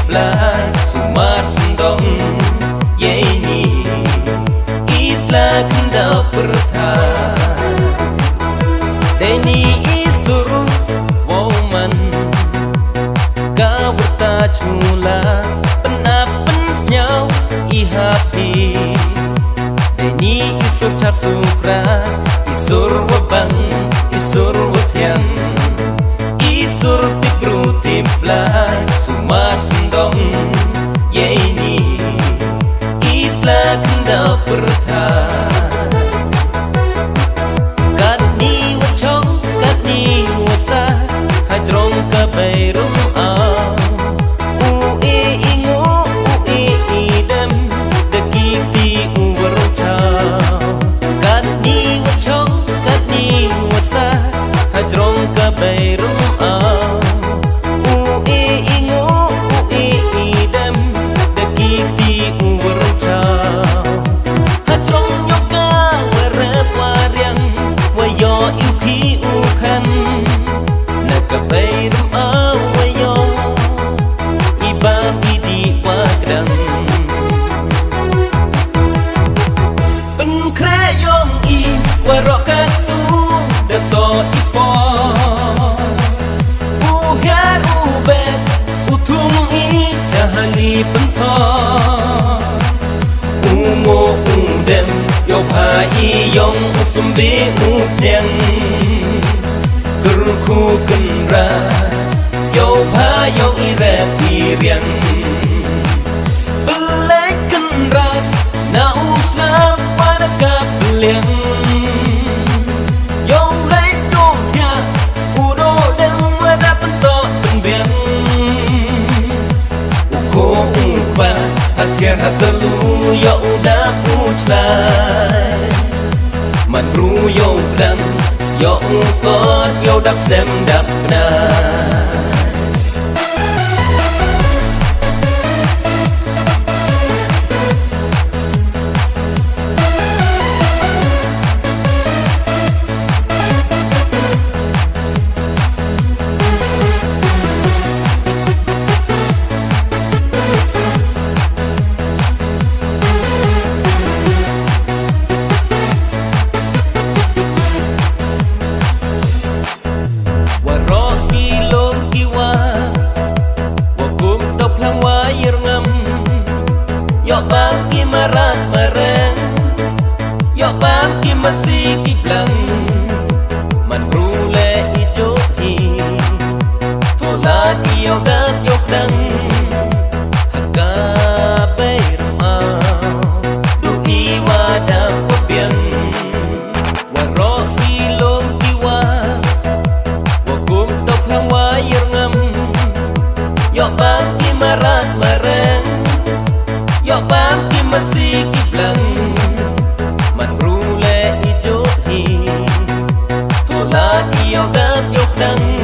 blind sumar sendong yeni isla kenda perta deni isur woman kawarta chula penapen senyau ihati deni isur char sukra isur wabang isur watian isur tibru tiblai sumar sendong yeni isla kenda perta katni wachong katni wasa hajrong kabairum au ue ingo ue idam dekik ti uwarong chao katni wachong katni wasa hajrong kabairum au ue ingo ue idam dekik ti uwarong chao hajrong nyoka warap waryang wayo yuki ukan nakabairum au wayo ibagi di wadang penkrayong i warokatu dato ipo uhyar ubet utung i jahani pento umo undem yo pai yong sumbi udyang kerku kendra yo pai yo irep iriang belai kendra na uslam pada kapeliang yo lai dong ya udo dan wada pentok penbiang uko umpa akhir hatelu yo udah puclai matru yo dan yo ukot yo dak stem dak na yo bagi marat mareng yo bagi masih kiblang man rule ijo hi tola yo dap yo dang haka beirma du iwa dap biang waro ilom kiwa wakum dop lang wayar ngam yo bagi marat mareng yo bagi masih kiblang man rule ijo hi tola yo dap yo dang